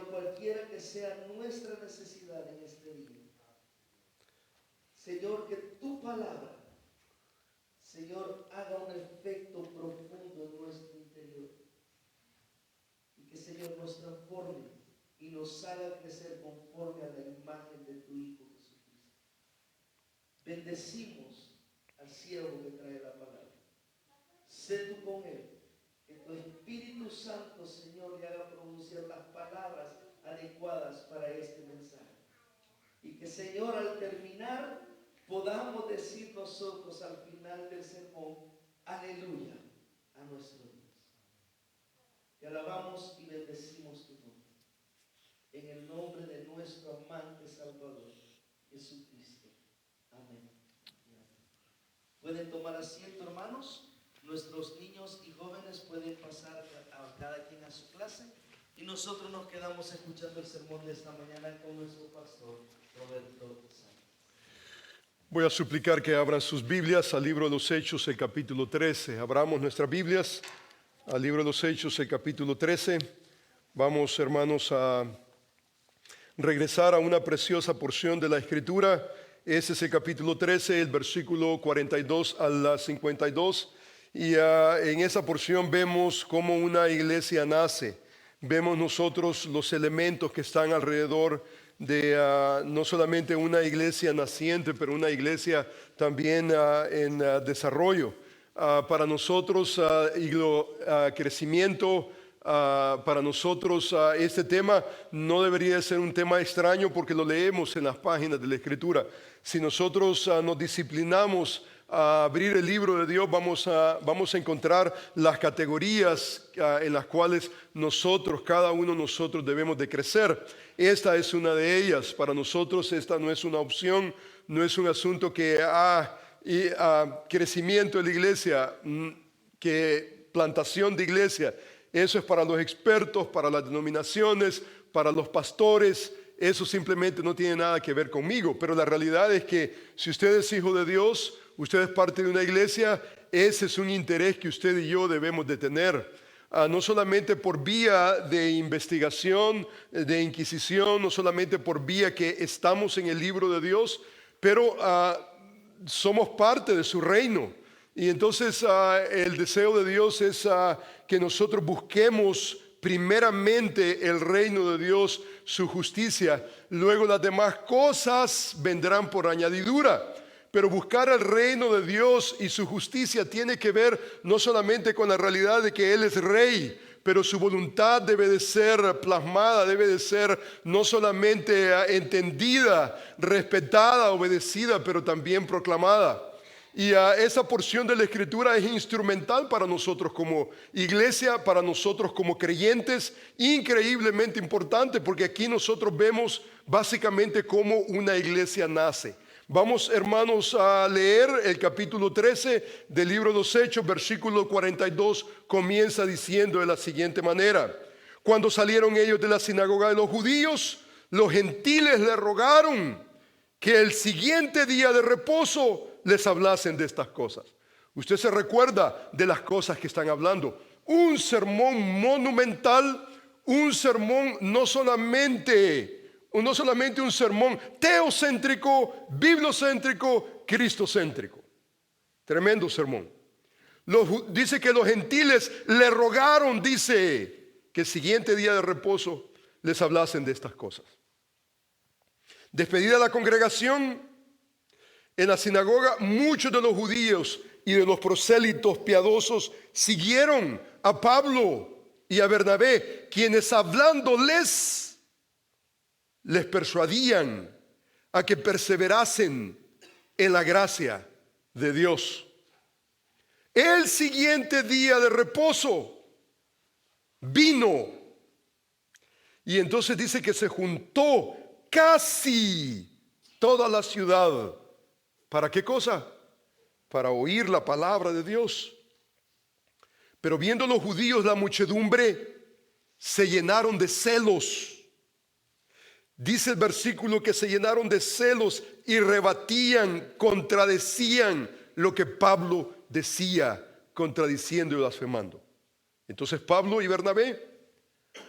Señor, cualquiera que sea nuestra necesidad en este día. Señor, que tu palabra, Señor, haga un efecto profundo en nuestro interior. Y que, Señor, nos transforme y nos haga crecer conforme a la imagen de tu Hijo Jesucristo. Bendecimos al siervo que trae la palabra. Sé tú con él. Que tu Espíritu Santo, Señor, le haga pronunciar las palabras adecuadas para este mensaje. Y que, Señor, al terminar, podamos decir nosotros al final del sermón, aleluya a nuestro Dios. Te alabamos y bendecimos tu nombre. En el nombre de nuestro amante Salvador, Jesucristo. Amén. Pueden tomar asiento, hermanos. Nuestros niños y jóvenes pueden pasar a cada quien a su clase. Y nosotros nos quedamos escuchando el sermón de esta mañana con nuestro pastor, Roberto Sánchez. Voy a suplicar que abran sus Biblias al libro de los Hechos, el capítulo 13. Abramos nuestras Biblias al libro de los Hechos, el capítulo 13. Vamos, hermanos, a regresar a una preciosa porción de la Escritura. Ese es el capítulo 13, el versículo 42 al 52. Y en esa porción vemos cómo una iglesia nace. Vemos nosotros los elementos que están alrededor de no solamente una iglesia naciente, pero una iglesia también en desarrollo. Para nosotros, crecimiento, para nosotros este tema no debería ser un tema extraño porque lo leemos en las páginas de la Escritura. Si nosotros nos disciplinamos a abrir el libro de Dios, vamos a encontrar las categorías en las cuales cada uno de nosotros debemos de crecer. Esta es una de ellas. Para nosotros esta no es una opción, no es un asunto que crecimiento de la iglesia, que plantación de iglesia. Eso es para los expertos, para las denominaciones, para los pastores. Eso simplemente no tiene nada que ver conmigo. Pero la realidad es que si usted es hijo de Dios, usted es parte de una iglesia, ese es un interés que usted y yo debemos de tener. No solamente por vía de investigación, de inquisición, no solamente por vía que estamos en el libro de Dios, pero somos parte de su reino. Y entonces el deseo de Dios es que nosotros busquemos primeramente el reino de Dios, su justicia. Luego las demás cosas vendrán por añadidura. Pero buscar el reino de Dios y su justicia tiene que ver no solamente con la realidad de que Él es rey, pero su voluntad debe de ser plasmada, debe de ser no solamente entendida, respetada, obedecida, pero también proclamada. Y esa porción de la Escritura es instrumental para nosotros como iglesia, para nosotros como creyentes, increíblemente importante, porque aquí nosotros vemos básicamente cómo una iglesia nace. Vamos, hermanos, a leer el capítulo 13 del libro de los Hechos, versículo 42, comienza diciendo de la siguiente manera: cuando salieron ellos de la sinagoga de los judíos, los gentiles le rogaron que el siguiente día de reposo les hablasen de estas cosas. Usted se recuerda de las cosas que están hablando. Un sermón monumental, un sermón no solamente un sermón teocéntrico, bibliocéntrico, cristocéntrico. Tremendo sermón. Dice que los gentiles le rogaron, dice, que el siguiente día de reposo les hablasen de estas cosas. Despedida la congregación, en la sinagoga muchos de los judíos y de los prosélitos piadosos siguieron a Pablo y a Bernabé, quienes hablándoles les persuadían a que perseverasen en la gracia de Dios. El siguiente día de reposo vino y entonces dice que se juntó casi toda la ciudad. ¿Para qué cosa? Para oír la palabra de Dios. Pero viendo los judíos la muchedumbre, se llenaron de celos. Dice el versículo que se llenaron de celos y rebatían, contradecían lo que Pablo decía, contradiciendo y blasfemando. Entonces Pablo y Bernabé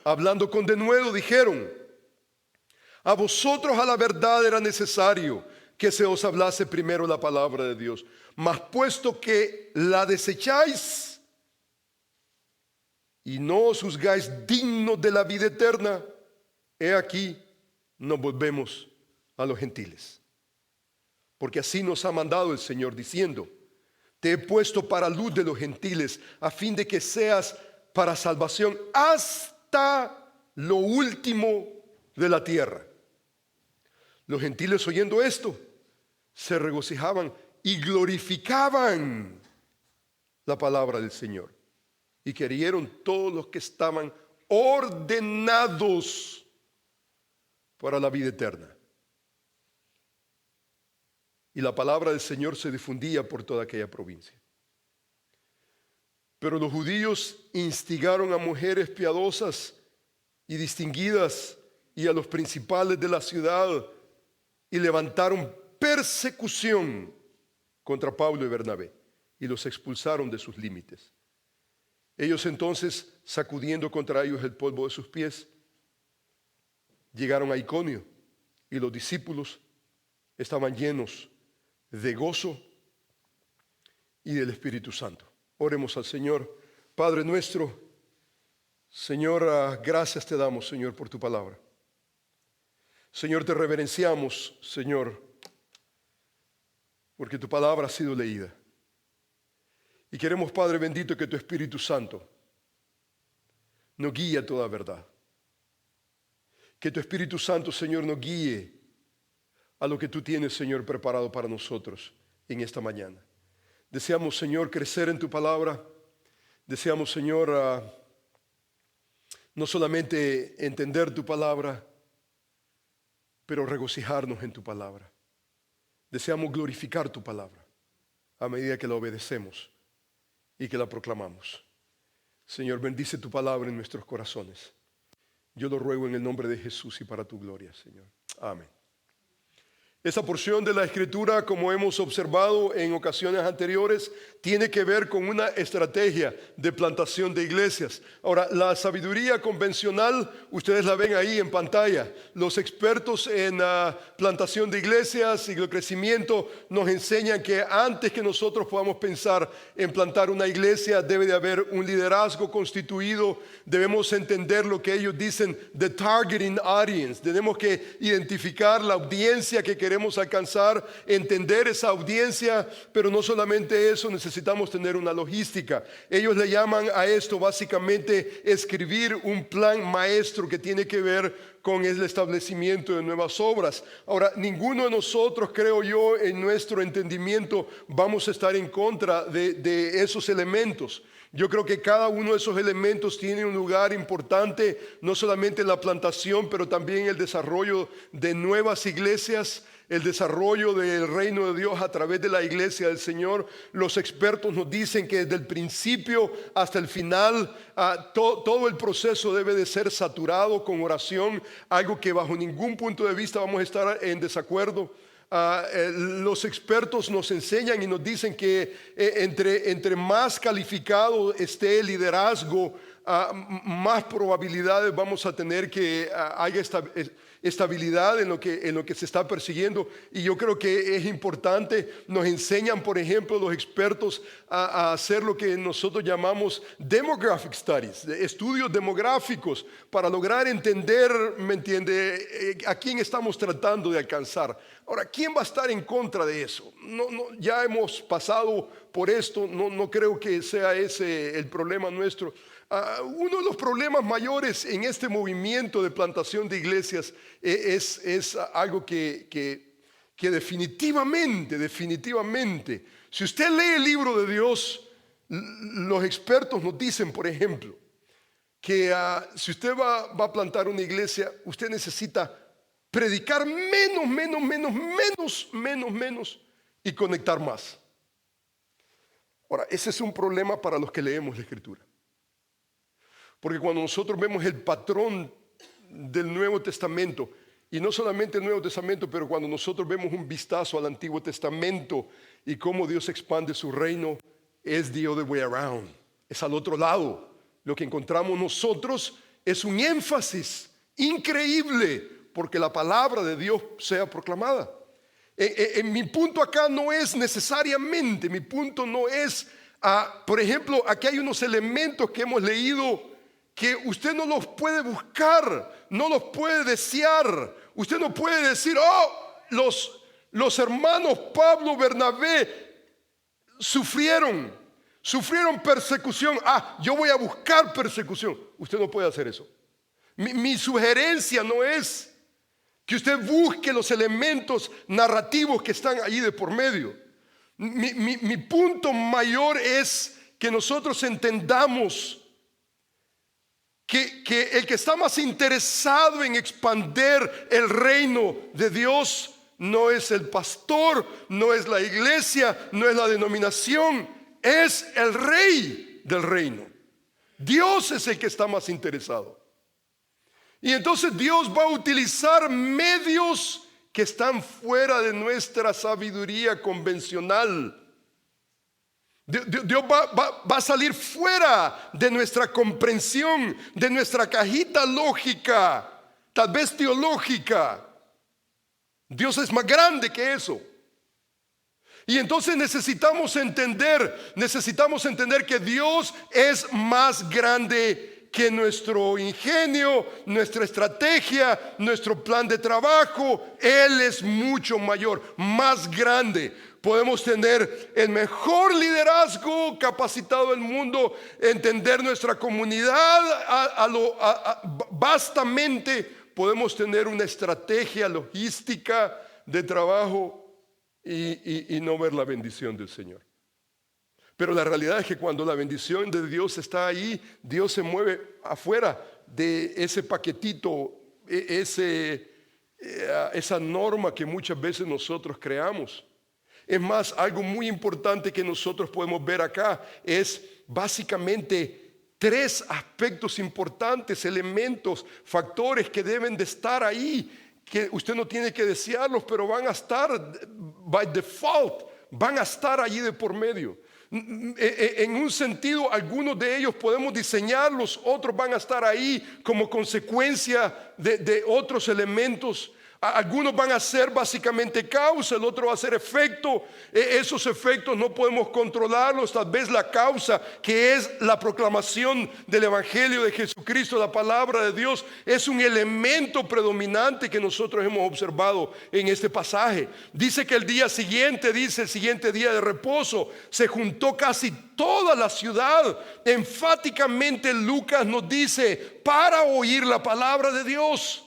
hablando con denuedo, dijeron: a vosotros a la verdad era necesario que se os hablase primero la palabra de Dios. Mas puesto que la desecháis y no os juzgáis dignos de la vida eterna, he aquí, nos volvemos a los gentiles. Porque así nos ha mandado el Señor, diciendo: te he puesto para luz de los gentiles, a fin de que seas para salvación hasta lo último de la tierra. Los gentiles, oyendo esto, se regocijaban y glorificaban la palabra del Señor, y creyeron todos los que estaban ordenados para la vida eterna. Y la palabra del Señor se difundía por toda aquella provincia. Pero los judíos instigaron a mujeres piadosas y distinguidas y a los principales de la ciudad, y levantaron persecución contra Pablo y Bernabé y los expulsaron de sus límites. Ellos entonces, sacudiendo contra ellos el polvo de sus pies, llegaron a Iconio, y los discípulos estaban llenos de gozo y del Espíritu Santo. Oremos al Señor. Padre nuestro, Señor, gracias te damos, Señor, por tu palabra. Señor, te reverenciamos, Señor, porque tu palabra ha sido leída. Y queremos, Padre bendito, que tu Espíritu Santo nos guíe a toda verdad. Que tu Espíritu Santo, Señor, nos guíe a lo que tú tienes, Señor, preparado para nosotros en esta mañana. Deseamos, Señor, crecer en tu palabra. Deseamos, Señor, no solamente entender tu palabra, pero regocijarnos en tu palabra. Deseamos glorificar tu palabra a medida que la obedecemos y que la proclamamos. Señor, bendice tu palabra en nuestros corazones. Yo lo ruego en el nombre de Jesús y para tu gloria, Señor. Amén. Esa porción de la Escritura, como hemos observado en ocasiones anteriores, tiene que ver con una estrategia de plantación de iglesias. Ahora, la sabiduría convencional, ustedes la ven ahí en pantalla. Los expertos en plantación de iglesias y el crecimiento nos enseñan que antes que nosotros podamos pensar en plantar una iglesia, debe de haber un liderazgo constituido. Debemos entender lo que ellos dicen, the targeting audience. Tenemos que identificar la audiencia que queremos alcanzar, entender esa audiencia, pero no solamente eso, necesitamos tener una logística. Ellos le llaman a esto básicamente escribir un plan maestro que tiene que ver con el establecimiento de nuevas obras. Ahora, ninguno de nosotros, creo yo, en nuestro entendimiento vamos a estar en contra de esos elementos. Yo creo que cada uno de esos elementos tiene un lugar importante, no solamente en la plantación, pero también en el desarrollo de nuevas iglesias, el desarrollo del reino de Dios a través de la iglesia del Señor. Los expertos nos dicen que desde el principio hasta el final, todo el proceso debe de ser saturado con oración, algo que bajo ningún punto de vista vamos a estar en desacuerdo. Los expertos nos enseñan y nos dicen que entre más calificado esté el liderazgo, más probabilidades vamos a tener que haya estabilidad en lo que se está persiguiendo. Y yo creo que es importante. Nos enseñan, por ejemplo, los expertos a hacer lo que nosotros llamamos demographic studies, estudios demográficos, para lograr entender, ¿me entiende?, a quién estamos tratando de alcanzar. Ahora, ¿quién va a estar en contra de eso? Ya hemos pasado por esto, no creo que sea ese el problema nuestro. Uno de los problemas mayores en este movimiento de plantación de iglesias es algo que definitivamente, si usted lee el libro de Dios, los expertos nos dicen, por ejemplo, que si usted va a plantar una iglesia, usted necesita predicar menos y conectar más. Ahora, ese es un problema para los que leemos la Escritura. Porque cuando nosotros vemos el patrón del Nuevo Testamento, y no solamente el Nuevo Testamento, pero cuando nosotros vemos un vistazo al Antiguo Testamento y cómo Dios expande su reino, es the other way around. Es al otro lado. Lo que encontramos nosotros es un énfasis increíble porque la palabra de Dios sea proclamada. Mi punto acá no es necesariamente, mi punto no es, por ejemplo, aquí hay unos elementos que hemos leído que usted no los puede buscar, no los puede desear. Usted no puede decir, los hermanos Pablo, Bernabé sufrieron persecución. Yo voy a buscar persecución. Usted no puede hacer eso. Mi sugerencia no es que usted busque los elementos narrativos que están allí de por medio. Mi punto mayor es que nosotros entendamos que el que está más interesado en expandir el reino de Dios no es el pastor, no es la iglesia, no es la denominación, es el rey del reino. Dios es el que está más interesado. Y entonces Dios va a utilizar medios que están fuera de nuestra sabiduría convencional. Dios va a salir fuera de nuestra comprensión, de nuestra cajita lógica, tal vez teológica. Dios es más grande que eso. Y entonces necesitamos entender que Dios es más grande que nuestro ingenio, nuestra estrategia, nuestro plan de trabajo. Él es mucho mayor, más grande. Podemos tener el mejor liderazgo capacitado del mundo, entender nuestra comunidad vastamente. Podemos tener una estrategia logística de trabajo y no ver la bendición del Señor. Pero la realidad es que cuando la bendición de Dios está ahí, Dios se mueve afuera de ese paquetito, esa norma que muchas veces nosotros creamos. Es más, algo muy importante que nosotros podemos ver acá es básicamente 3 aspectos importantes, elementos, factores que deben de estar ahí, que usted no tiene que desearlos, pero van a estar by default, van a estar allí de por medio. En un sentido, algunos de ellos podemos diseñarlos, otros van a estar ahí como consecuencia de otros elementos. Algunos van a ser básicamente causa, el otro va a ser efecto. Esos efectos no podemos controlarlos. Tal vez la causa, que es la proclamación del Evangelio de Jesucristo, la palabra de Dios, es un elemento predominante que nosotros hemos observado en este pasaje. Dice que el siguiente día de reposo, se juntó casi toda la ciudad. Enfáticamente Lucas nos dice, para oír la palabra de Dios.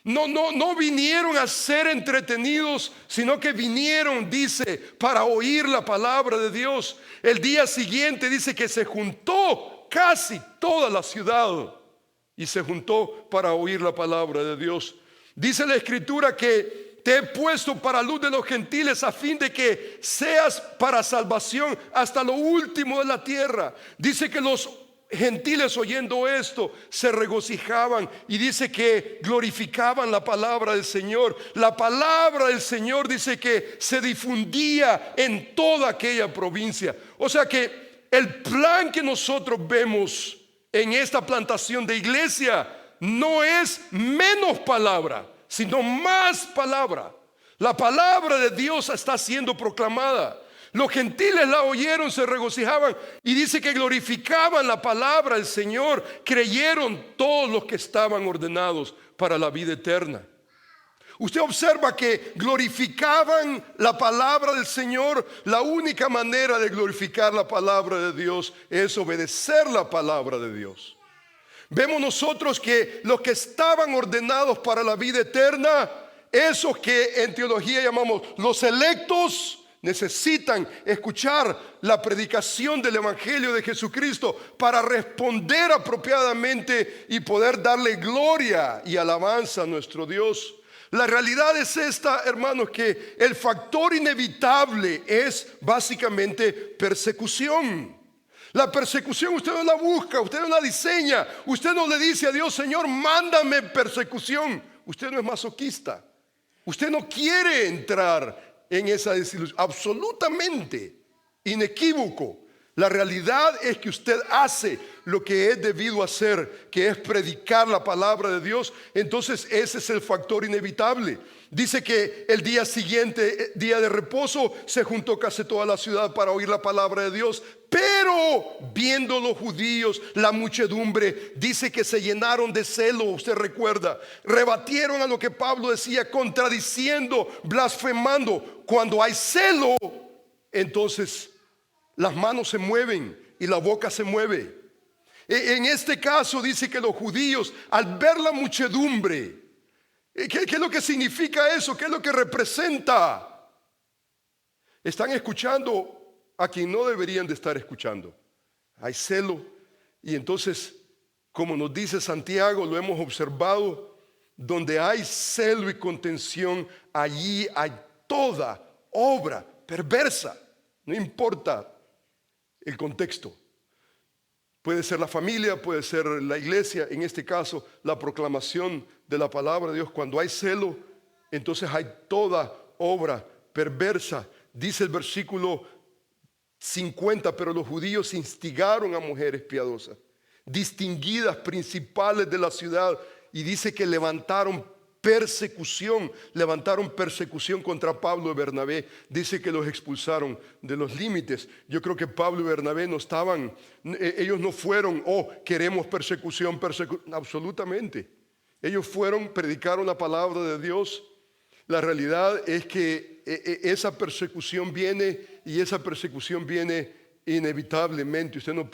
No vinieron a ser entretenidos, sino que vinieron, dice, para oír la palabra de Dios. El día siguiente dice que se juntó casi toda la ciudad y se juntó para oír la palabra de Dios. Dice la Escritura que te he puesto para luz de los gentiles a fin de que seas para salvación hasta lo último de la tierra. Dice que los gentiles, oyendo esto, se regocijaban, y dice que glorificaban la palabra del Señor. La palabra del Señor, dice que se difundía en toda aquella provincia. O sea que el plan que nosotros vemos en esta plantación de iglesia no es menos palabra, sino más palabra. La palabra de Dios está siendo proclamada. Los gentiles la oyeron, se regocijaban, y dice que glorificaban la palabra del Señor. Creyeron todos los que estaban ordenados para la vida eterna. Usted observa que glorificaban la palabra del Señor. La única manera de glorificar la palabra de Dios es obedecer la palabra de Dios. Vemos nosotros que los que estaban ordenados para la vida eterna, esos que en teología llamamos los electos, necesitan escuchar la predicación del Evangelio de Jesucristo para responder apropiadamente y poder darle gloria y alabanza a nuestro Dios. La realidad es esta, hermanos, que el factor inevitable es básicamente persecución. La persecución usted no la busca, usted no la diseña, usted no le dice a Dios, Señor, mándame persecución. Usted no es masoquista, usted no quiere entrar en esa desilusión, absolutamente inequívoco. La realidad es que usted hace lo que es debido hacer, que es predicar la palabra de Dios. Entonces ese es el factor inevitable. Dice que el día siguiente, día de reposo, se juntó casi toda la ciudad para oír la palabra de Dios. Pero viendo los judíos, la muchedumbre, dice que se llenaron de celo. Usted recuerda, rebatieron a lo que Pablo decía, contradiciendo, blasfemando. Cuando hay celo, entonces las manos se mueven y la boca se mueve. En este caso dice que los judíos, al ver la muchedumbre, ¿qué es lo que significa eso? ¿Qué es lo que representa? Están escuchando a quien no deberían de estar escuchando. Hay celo. Y entonces, como nos dice Santiago, lo hemos observado, donde hay celo y contención, allí hay toda obra perversa. No importa el contexto. Puede ser la familia, puede ser la iglesia, en este caso la proclamación de la palabra de Dios. Cuando hay celo, entonces hay toda obra perversa. Dice el versículo 50, pero los judíos instigaron a mujeres piadosas, distinguidas, principales de la ciudad, y dice que levantaron persecución contra Pablo y Bernabé. Dice que los expulsaron de los límites. Yo creo que Pablo y Bernabé no estaban, ellos no fueron, queremos persecución, absolutamente. Ellos fueron, predicaron la palabra de Dios. La realidad es que esa persecución viene, y esa persecución viene inevitablemente. Usted no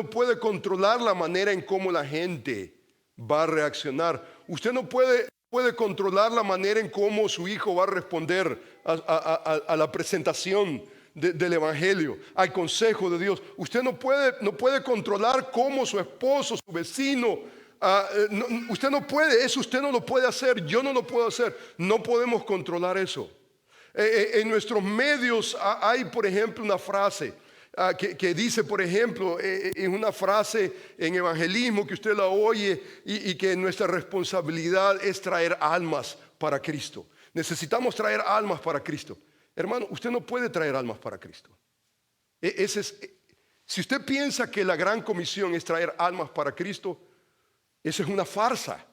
puede controlar la manera en cómo la gente va a reaccionar. Usted no puede controlar la manera en cómo su hijo va a responder a la presentación del evangelio, al consejo de Dios. Usted no puede controlar cómo su esposo, su vecino, usted no puede, eso usted no lo puede hacer, yo no lo puedo hacer. No podemos controlar eso. En nuestros medios hay, por ejemplo, una frase que dice, por ejemplo, es una frase en evangelismo que usted la oye, y que nuestra responsabilidad es traer almas para Cristo. Necesitamos traer almas para Cristo. Hermano, usted no puede traer almas para Cristo. Si usted piensa que la gran comisión es traer almas para Cristo, eso es una farsa.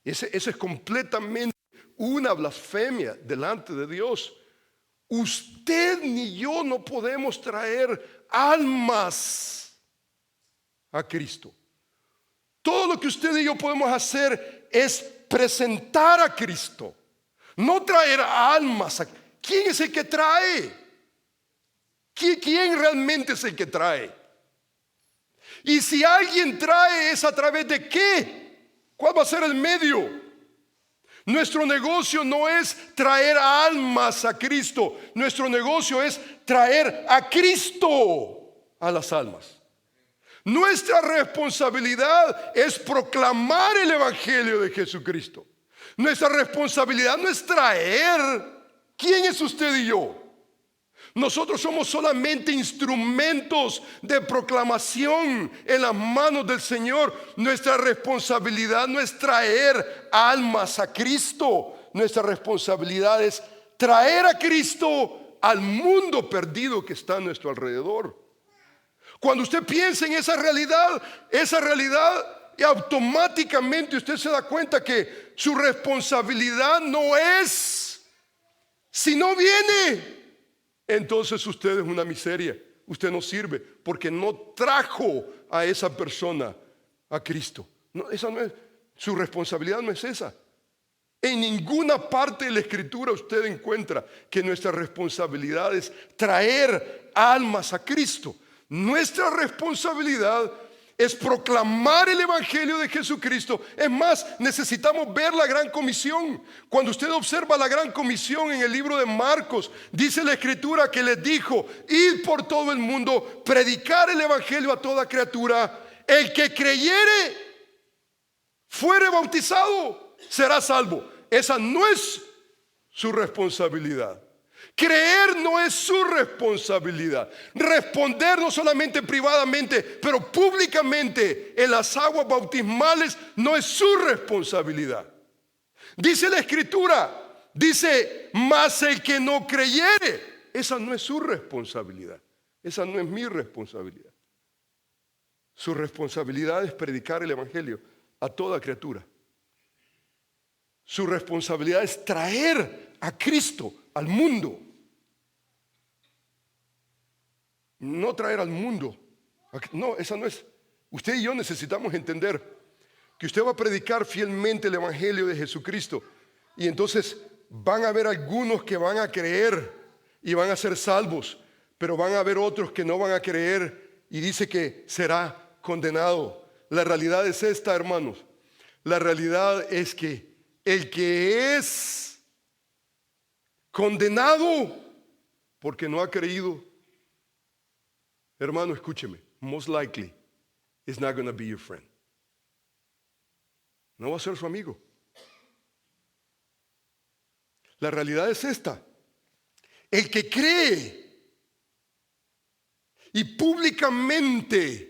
Eso es completamente una blasfemia delante de Dios. Usted ni yo no podemos traer almas a Cristo. Todo lo que usted y yo podemos hacer es presentar a Cristo, no traer almas. ¿Quién es el que trae? ¿Quién realmente es el que trae? Y si alguien trae, ¿es a través de qué? ¿Cuál va a ser el medio? Nuestro negocio no es traer almas a Cristo. Nuestro negocio es traer a Cristo a las almas. Nuestra responsabilidad es proclamar el evangelio de Jesucristo. Nuestra responsabilidad no es traer. ¿Quién es usted y yo? Nosotros somos solamente instrumentos de proclamación en las manos del Señor. Nuestra responsabilidad no es traer almas a Cristo. Nuestra responsabilidad es traer a Cristo al mundo perdido que está a nuestro alrededor. Cuando usted piensa en esa realidad, y automáticamente usted se da cuenta que su responsabilidad no es, si no viene, entonces usted es una miseria. Usted no sirve porque no trajo a esa persona a Cristo. No, su responsabilidad no es esa. En ninguna parte de la Escritura usted encuentra que nuestra responsabilidad es traer almas a Cristo. Nuestra responsabilidad es proclamar el evangelio de Jesucristo. Es más, necesitamos ver la gran comisión. Cuando usted observa la gran comisión en el libro de Marcos, dice la Escritura que les dijo: id por todo el mundo, predicar el evangelio a toda criatura. El que creyere, fuere bautizado, será salvo. Esa no es su responsabilidad. Creer no es su responsabilidad. Responder no solamente privadamente, pero públicamente en las aguas bautismales no es su responsabilidad. Dice la Escritura, dice: mas el que no creyere, esa no es su responsabilidad. Esa no es mi responsabilidad. Su responsabilidad es predicar el evangelio a toda criatura. Su responsabilidad es traer a Cristo al mundo. No traer al mundo. No, esa no es. Usted y yo necesitamos entender que usted va a predicar fielmente el evangelio de Jesucristo. Y entonces van a haber algunos que van a creer y van a ser salvos. Pero van a haber otros que no van a creer y dice que será condenado. La realidad es esta, hermanos. La realidad es que el que es condenado porque no ha creído, hermano, escúcheme, most likely is not going to be your friend. No va a ser su amigo. La realidad es esta. El que cree y públicamente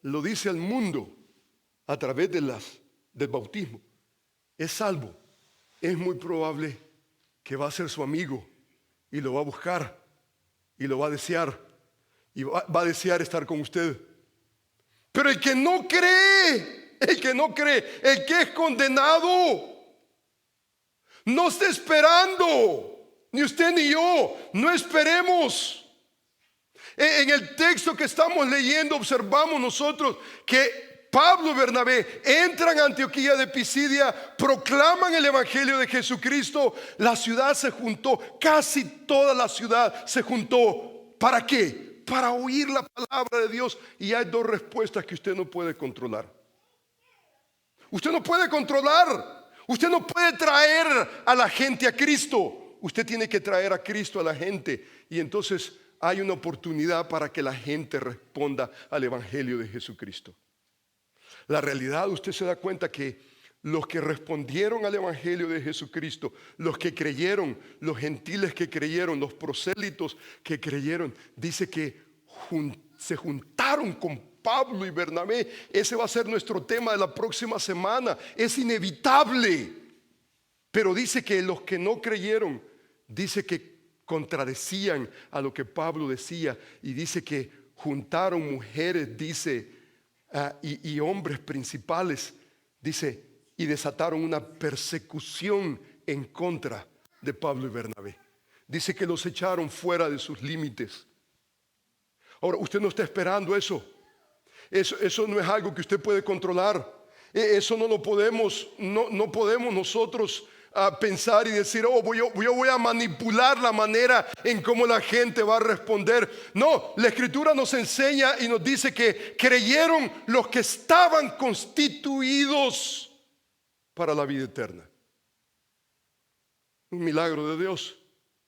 lo dice al mundo a través del bautismo, es salvo. Es muy probable que va a ser su amigo y lo va a buscar y lo va a desear y va a desear estar con usted. Pero el que no cree, el que es condenado, no está esperando, ni usted ni yo, no esperemos. En el texto que estamos leyendo observamos nosotros que Pablo y Bernabé entran a Antioquía de Pisidia, proclaman el evangelio de Jesucristo. La ciudad se juntó, casi toda la ciudad se juntó. ¿Para qué? Para oír la palabra de Dios. Y hay dos respuestas que usted no puede controlar. Usted no puede controlar. Usted no puede traer a la gente a Cristo. Usted tiene que traer a Cristo a la gente. Y entonces hay una oportunidad para que la gente responda al evangelio de Jesucristo. La realidad, usted se da cuenta que los que respondieron al evangelio de Jesucristo, los que creyeron, los gentiles que creyeron, los prosélitos que creyeron, dice que se juntaron con Pablo y Bernabé. Ese va a ser nuestro tema de la próxima semana. Es inevitable. Pero dice que los que no creyeron, dice que contradecían a lo que Pablo decía. Y dice que juntaron mujeres, dice, y hombres principales, dice, y desataron una persecución en contra de Pablo y Bernabé. Dice que los echaron fuera de sus límites. Ahora, usted no está esperando eso. Eso no es algo que usted puede controlar. Eso no lo podemos, no podemos nosotros pensar y decir, yo voy a manipular la manera en cómo la gente va a responder. No, la Escritura nos enseña y nos dice que creyeron los que estaban constituidos para la vida eterna. Un milagro de Dios.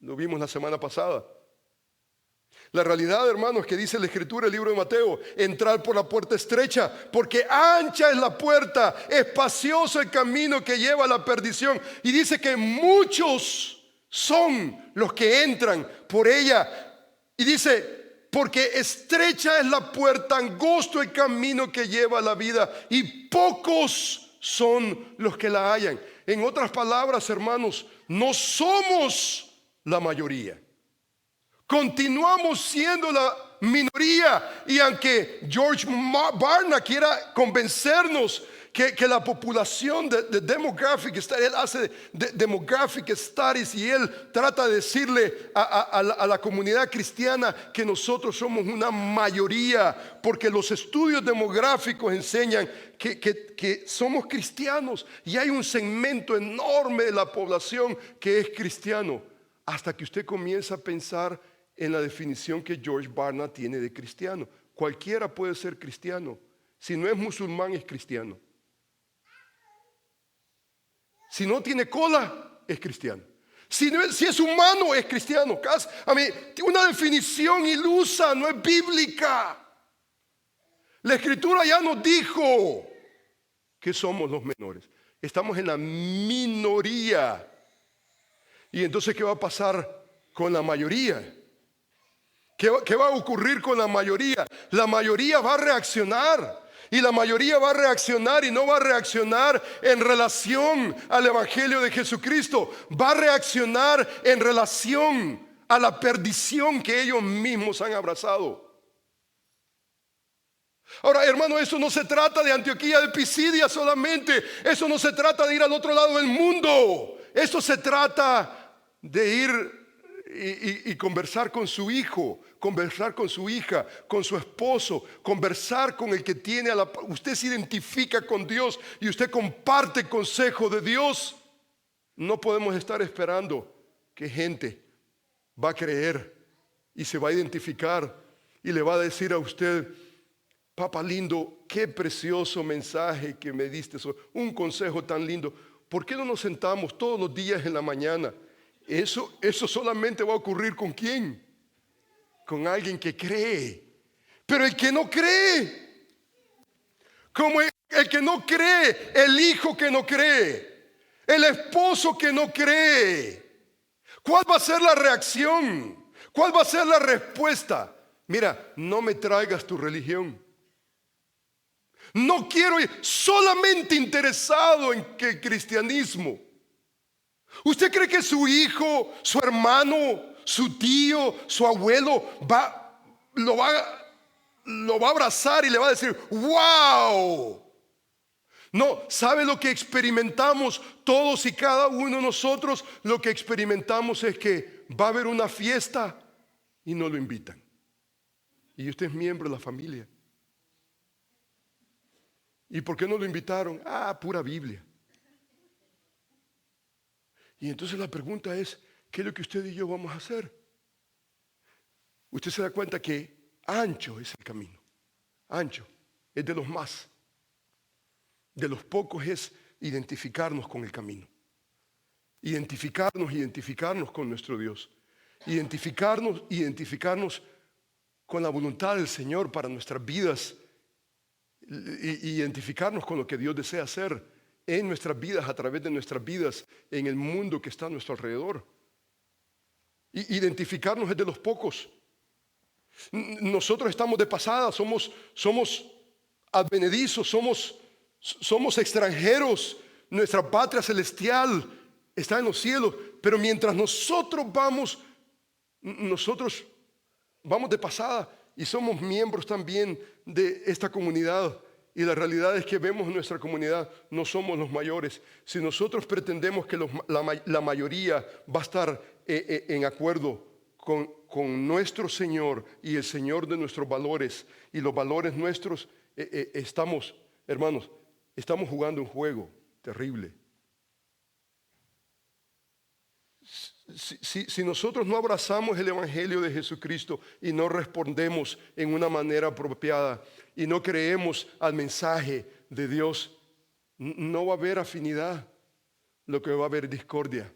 Lo vimos la semana pasada. La realidad, hermanos, que dice la Escritura, el libro de Mateo: entrar por la puerta estrecha, porque ancha es la puerta, espacioso el camino que lleva a la perdición. Y dice que muchos son los que entran por ella. Y dice, porque estrecha es la puerta, angosto el camino que lleva a la vida, y pocos son los que la hallan. En otras palabras, hermanos, no somos la mayoría. Continuamos siendo la minoría. Y aunque George Barna quiera convencernos que la población de demographic studies, él hace demographic studies y él trata de decirle a la comunidad cristiana que nosotros somos una mayoría, porque los estudios demográficos enseñan que somos cristianos y hay un segmento enorme de la población que es cristiano, hasta que usted comienza a pensar en la definición que George Barna tiene de cristiano. Cualquiera puede ser cristiano. Si no es musulmán, es cristiano. Si no tiene cola, es cristiano. Si es humano, es cristiano. Una definición ilusa, no es bíblica. La Escritura ya nos dijo que somos los menores. Estamos en la minoría. Y entonces, ¿qué va a pasar con la mayoría? ¿Qué va a ocurrir con la mayoría? La mayoría va a reaccionar. Y la mayoría va a reaccionar, y no va a reaccionar en relación al evangelio de Jesucristo. Va a reaccionar en relación a la perdición que ellos mismos han abrazado. Ahora, hermano, eso no se trata de Antioquía de Pisidia solamente. Eso no se trata de ir al otro lado del mundo. Eso se trata de ir y conversar con su hijo, conversar con su hija, con su esposo, conversar con el que tiene usted se identifica con Dios y usted comparte el consejo de Dios. No podemos estar esperando que gente va a creer y se va a identificar y le va a decir a usted: papá lindo, qué precioso mensaje que me diste, un consejo tan lindo. ¿Por qué no nos sentamos todos los días en la mañana? Eso solamente va a ocurrir ¿con quién? Con alguien que cree. Pero el que no cree, como el que no cree, el hijo que no cree, el esposo que no cree, ¿cuál va a ser la reacción? ¿Cuál va a ser la respuesta? Mira, no me traigas tu religión. No quiero ir solamente interesado en que el cristianismo. ¿Usted cree que su hijo, su hermano, su tío, su abuelo lo va a abrazar y le va a decir: wow? No, ¿sabe lo que experimentamos todos y cada uno de nosotros? Lo que experimentamos es que va a haber una fiesta y no lo invitan. Y usted es miembro de la familia. ¿Y por qué no lo invitaron? Pura Biblia. Y entonces la pregunta es: ¿qué es lo que usted y yo vamos a hacer? Usted se da cuenta que ancho es el camino. Ancho es de los más. De los pocos es identificarnos con el camino. Identificarnos con nuestro Dios. Identificarnos con la voluntad del Señor para nuestras vidas. Identificarnos con lo que Dios desea hacer en nuestras vidas, a través de nuestras vidas, en el mundo que está a nuestro alrededor. Identificarnos es de los pocos. Nosotros estamos de pasada, somos advenedizos, somos extranjeros. Nuestra patria celestial está en los cielos, pero mientras nosotros vamos de pasada y somos miembros también de esta comunidad. Y la realidad es que vemos en nuestra comunidad, no somos los mayores. Si nosotros pretendemos que la mayoría va a estar en acuerdo con nuestro Señor y el Señor de nuestros valores y los valores nuestros, estamos jugando un juego terrible. Si nosotros no abrazamos el Evangelio de Jesucristo y no respondemos en una manera apropiada y no creemos al mensaje de Dios, no va a haber afinidad, lo que va a haber discordia.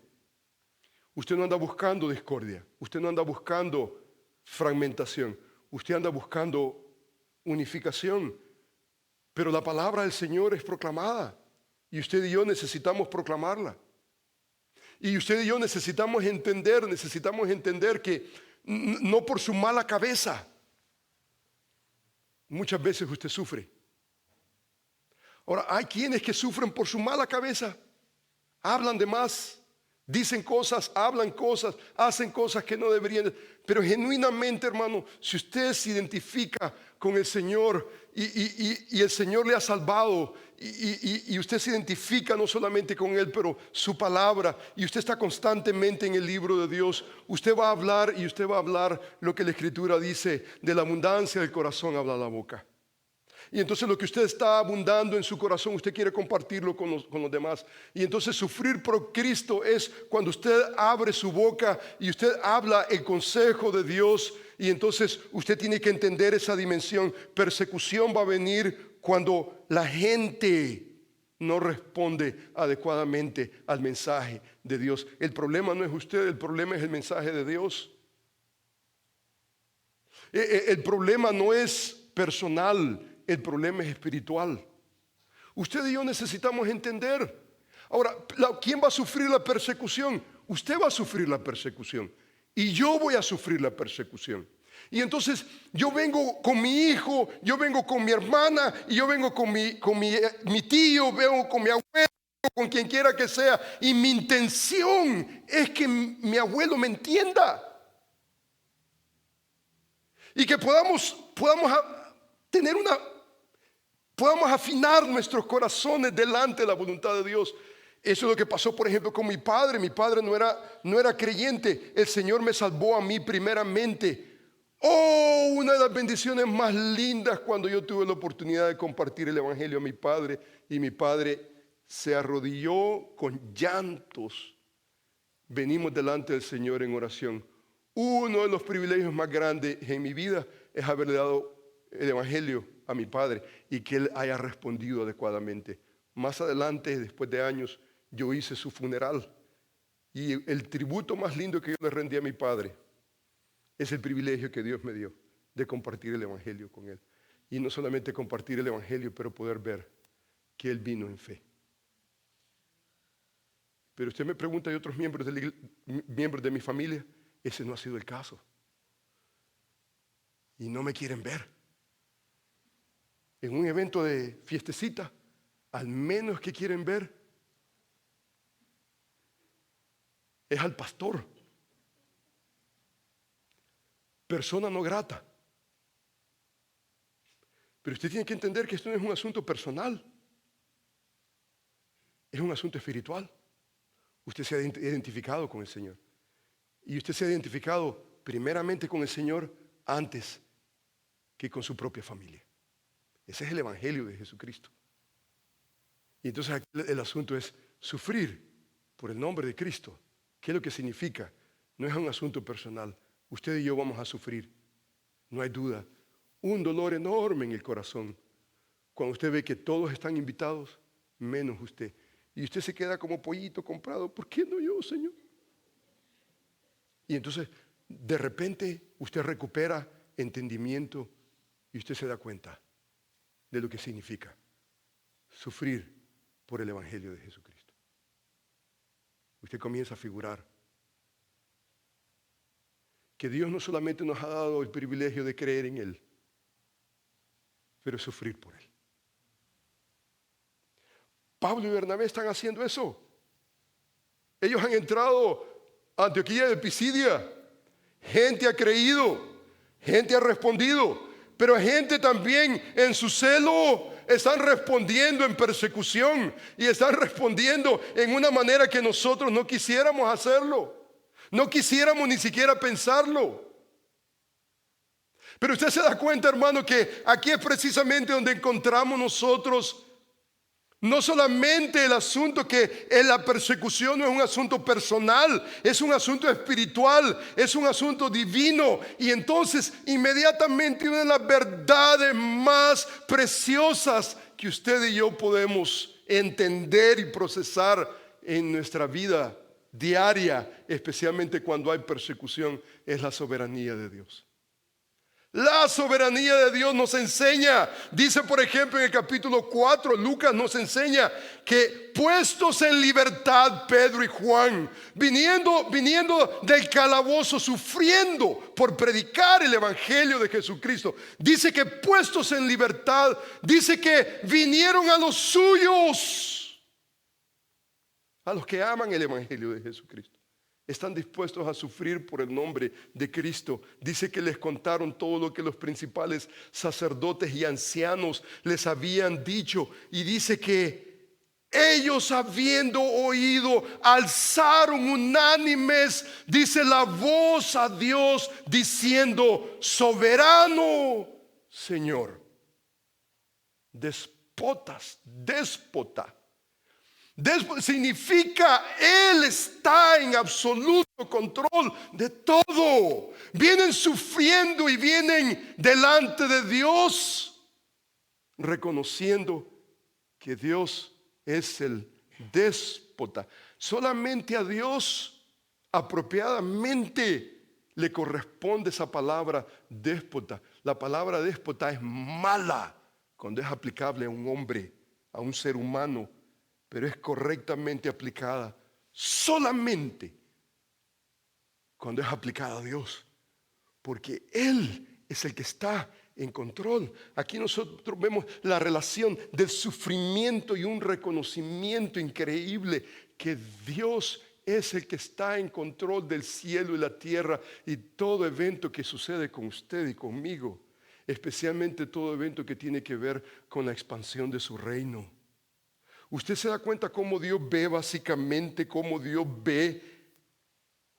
Usted no anda buscando discordia, usted no anda buscando fragmentación, usted anda buscando unificación. Pero la palabra del Señor es proclamada y usted y yo necesitamos proclamarla. Y usted y yo necesitamos entender que no por su mala cabeza, muchas veces usted sufre. Ahora, hay quienes que sufren por su mala cabeza, hablan de más, dicen cosas, hablan cosas, hacen cosas que no deberían. Pero genuinamente, hermano, si usted se identifica con el Señor y el Señor le ha salvado y usted se identifica no solamente con Él, pero su palabra, y usted está constantemente en el libro de Dios, usted va a hablar lo que la Escritura dice: de la abundancia del corazón habla la boca. Y entonces lo que usted está abundando en su corazón, usted quiere compartirlo con los demás. Y entonces sufrir por Cristo es cuando usted abre su boca y usted habla el consejo de Dios. Y entonces usted tiene que entender esa dimensión. Persecución va a venir cuando la gente no responde adecuadamente al mensaje de Dios. El problema no es usted, el problema es el mensaje de Dios. El problema no es personal. El problema es espiritual. Usted y yo necesitamos entender. Ahora, ¿quién va a sufrir la persecución? Usted va a sufrir la persecución. Y yo voy a sufrir la persecución. Y entonces yo vengo con mi hijo, yo vengo con mi hermana, y yo vengo con mi tío, vengo con mi abuelo, con quien quiera que sea. Y mi intención es que mi abuelo me entienda. Y que podamos afinar nuestros corazones delante de la voluntad de Dios. Eso es lo que pasó, por ejemplo, con mi padre. Mi padre no era creyente. El Señor me salvó a mí primeramente. Oh, una de las bendiciones más lindas cuando yo tuve la oportunidad de compartir el evangelio a mi padre, y mi padre se arrodilló con llantos. Venimos delante del Señor en oración. Uno de los privilegios más grandes en mi vida es haberle dado el evangelio a mi padre y que él haya respondido adecuadamente. Más adelante, después de años, yo hice su funeral, y el tributo más lindo que yo le rendí a mi padre es el privilegio que Dios me dio de compartir el evangelio con él. Y no solamente compartir el evangelio, pero poder ver que él vino en fe. Pero usted me pregunta de otros miembros de mi familia, ese no ha sido el caso. Y no me quieren ver. En un evento de fiestecita, al menos que quieren ver es al pastor. Persona no grata. Pero usted tiene que entender que esto no es un asunto personal. Es un asunto espiritual. Usted se ha identificado con el Señor. Y usted se ha identificado primeramente con el Señor antes que con su propia familia. Ese es el evangelio de Jesucristo. Y entonces aquí el asunto es sufrir por el nombre de Cristo. ¿Qué es lo que significa? No es un asunto personal. Usted y yo vamos a sufrir, no hay duda. Un dolor enorme en el corazón cuando usted ve que todos están invitados, menos usted. Y usted se queda como pollito comprado. ¿Por qué no yo, Señor? Y entonces, de repente, usted recupera entendimiento y usted se da cuenta de lo que significa sufrir por el evangelio de Jesucristo. Usted comienza a figurar que Dios no solamente nos ha dado el privilegio de creer en Él, pero sufrir por Él. Pablo y Bernabé están haciendo eso. Ellos han entrado a Antioquía de Pisidia. Gente ha creído, gente ha respondido, pero gente también en su celo están respondiendo en persecución y están respondiendo en una manera que nosotros no quisiéramos hacerlo. No quisiéramos ni siquiera pensarlo. Pero usted se da cuenta, hermano, que aquí es precisamente donde encontramos nosotros no solamente el asunto que en la persecución no es un asunto personal, es un asunto espiritual, es un asunto divino. Y entonces inmediatamente una de las verdades más preciosas que usted y yo podemos entender y procesar en nuestra vida diaria, especialmente cuando hay persecución, es la soberanía de Dios. La soberanía de Dios nos enseña, dice por ejemplo en el capítulo 4, Lucas nos enseña que puestos en libertad Pedro y Juan, viniendo del calabozo, sufriendo por predicar el evangelio de Jesucristo, dice que puestos en libertad, dice que vinieron a los suyos, a los que aman el evangelio de Jesucristo. Están dispuestos a sufrir por el nombre de Cristo. Dice que les contaron todo lo que los principales sacerdotes y ancianos les habían dicho. Y dice que ellos, habiendo oído, alzaron unánimes, dice, la voz a Dios diciendo: soberano Señor. Déspota. Significa Él está en absoluto control de todo. Vienen sufriendo y vienen delante de Dios, reconociendo que Dios es el déspota. Solamente a Dios apropiadamente le corresponde esa palabra déspota. La palabra déspota es mala cuando es aplicable a un hombre, a un ser humano, pero es correctamente aplicada solamente cuando es aplicada a Dios, porque Él es el que está en control. Aquí nosotros vemos la relación del sufrimiento y un reconocimiento increíble que Dios es el que está en control del cielo y la tierra y todo evento que sucede con usted y conmigo, especialmente todo evento que tiene que ver con la expansión de su reino. Usted se da cuenta cómo Dios ve básicamente, cómo Dios ve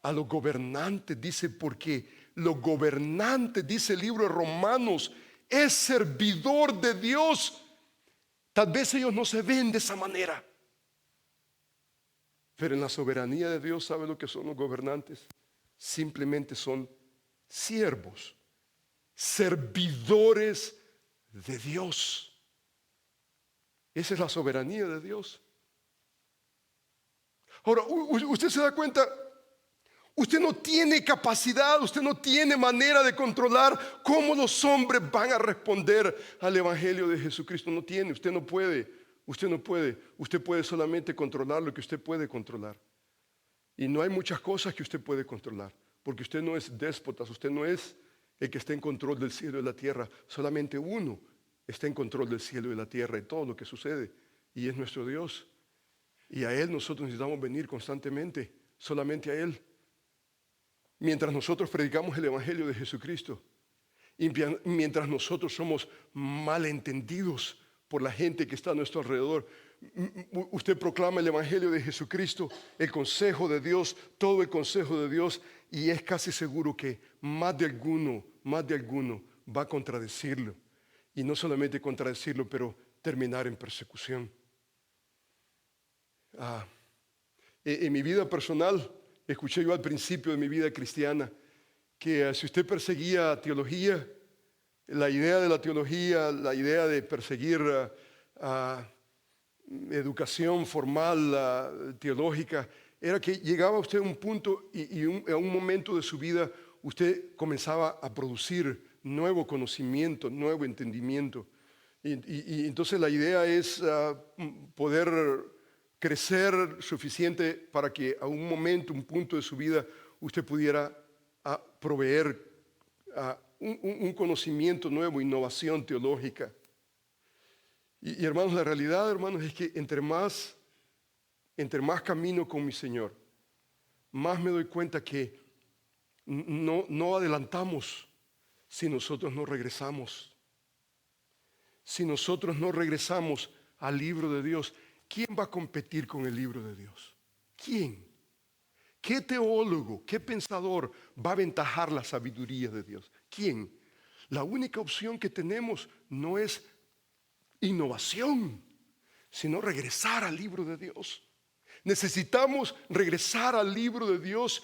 a los gobernantes. Dice, porque los gobernantes, dice el libro de Romanos, es servidor de Dios. Tal vez ellos no se ven de esa manera, pero en la soberanía de Dios, ¿sabe lo que son los gobernantes? Simplemente son siervos, servidores de Dios. Esa es la soberanía de Dios. Ahora, usted se da cuenta, usted no tiene capacidad, usted no tiene manera de controlar cómo los hombres van a responder al Evangelio de Jesucristo. No tiene, usted no puede. Usted puede solamente controlar lo que usted puede controlar. Y no hay muchas cosas que usted puede controlar, porque usted no es déspota, usted no es el que está en control del cielo y la tierra. Solamente uno está en control del cielo y la tierra y todo lo que sucede, y es nuestro Dios. Y a Él nosotros necesitamos venir constantemente, solamente a Él. Mientras nosotros predicamos el Evangelio de Jesucristo, y mientras nosotros somos malentendidos por la gente que está a nuestro alrededor, usted proclama el Evangelio de Jesucristo, el consejo de Dios, todo el consejo de Dios, y es casi seguro que más de alguno va a contradecirlo. Y no solamente contradecirlo, pero terminar en persecución. En mi vida personal, escuché yo al principio de mi vida cristiana que si usted perseguía teología, la idea de la teología, la idea de perseguir educación formal, teológica, era que llegaba usted a un punto y a un momento de su vida usted comenzaba a producir nuevo conocimiento, nuevo entendimiento. Y entonces la idea es poder crecer suficiente para que a un momento, un punto de su vida, usted pudiera proveer un conocimiento nuevo, innovación teológica. Y hermanos, la realidad, hermanos, es que entre más camino con mi Señor, más me doy cuenta que no adelantamos si nosotros no regresamos. Si nosotros no regresamos al libro de Dios, ¿quién va a competir con el libro de Dios? ¿Quién? ¿Qué teólogo, qué pensador va a aventajar la sabiduría de Dios? ¿Quién? La única opción que tenemos no es innovación, sino regresar al libro de Dios. Necesitamos regresar al libro de Dios.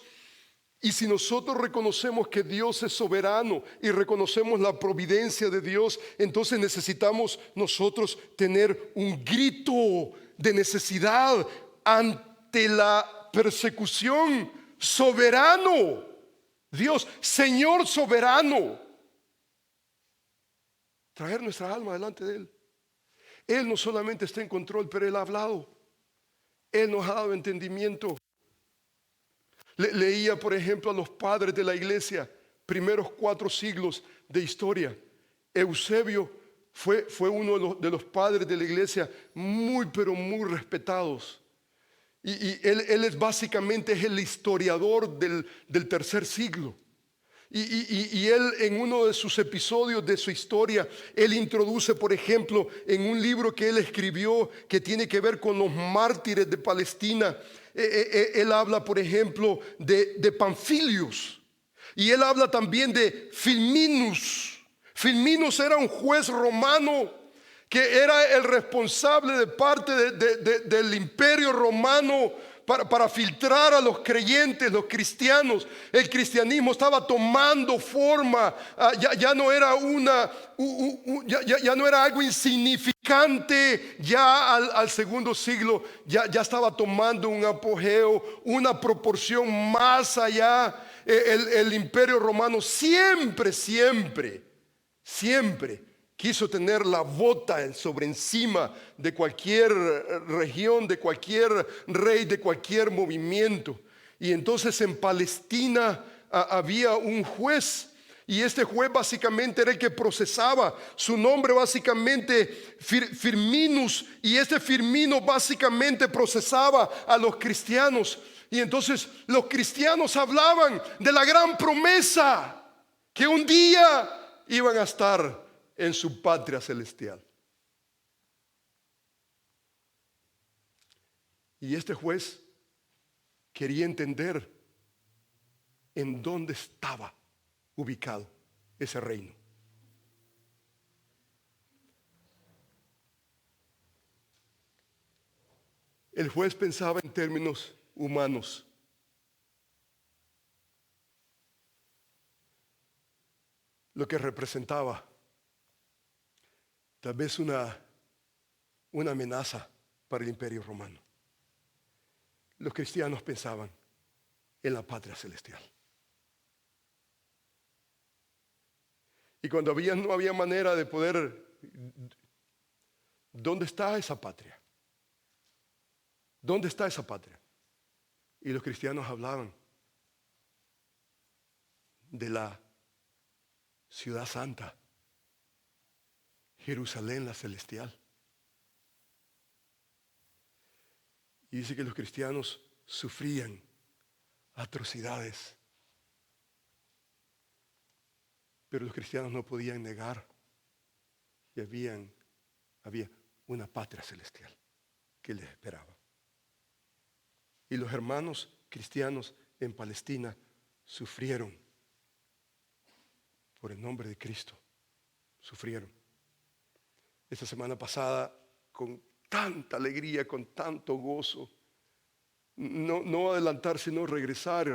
Y si nosotros reconocemos que Dios es soberano y reconocemos la providencia de Dios, entonces necesitamos nosotros tener un grito de necesidad ante la persecución. Soberano, Dios, Señor soberano, traer nuestra alma delante de Él. Él no solamente está en control, pero Él ha hablado. Él nos ha dado entendimiento. Leía, por ejemplo, a los padres de la iglesia, primeros 4 siglos de historia. Eusebio fue uno de los padres de la iglesia muy, pero muy respetados. Y él es básicamente el historiador del tercer siglo. Y él, en uno de sus episodios de su historia, él introduce, por ejemplo, en un libro que él escribió que tiene que ver con los mártires de Palestina. Él habla, por ejemplo, de Panfilios, y él habla también de Filminus. Filminus era un juez romano que era el responsable de parte del imperio romano para filtrar a los creyentes, los cristianos. El cristianismo estaba tomando forma, ya no era ya no era algo insignificante. Ya al segundo siglo ya estaba tomando un apogeo, una proporción más allá. El imperio romano siempre quiso tener la bota sobre encima de cualquier región, de cualquier rey, de cualquier movimiento. Y entonces en Palestina había un juez Y este juez básicamente era el que procesaba. Su nombre básicamente Firminus. Y este Firmino básicamente procesaba a los cristianos. Y entonces los cristianos hablaban de la gran promesa que un día iban a estar en su patria celestial. Y este juez quería entender en dónde estaba ubicado ese reino. El juez pensaba en términos humanos. Lo que representaba tal vez una amenaza para el imperio romano. Los cristianos pensaban en la patria celestial. Y cuando no había manera de poder, ¿dónde está esa patria? ¿Dónde está esa patria? Y los cristianos hablaban de la ciudad santa, Jerusalén la celestial. Y dice que los cristianos sufrían atrocidades. Pero los cristianos no podían negar que había una patria celestial que les esperaba. Y los hermanos cristianos en Palestina sufrieron por el nombre de Cristo. Sufrieron. Esta semana pasada, con tanta alegría, con tanto gozo, no adelantar, sino regresar,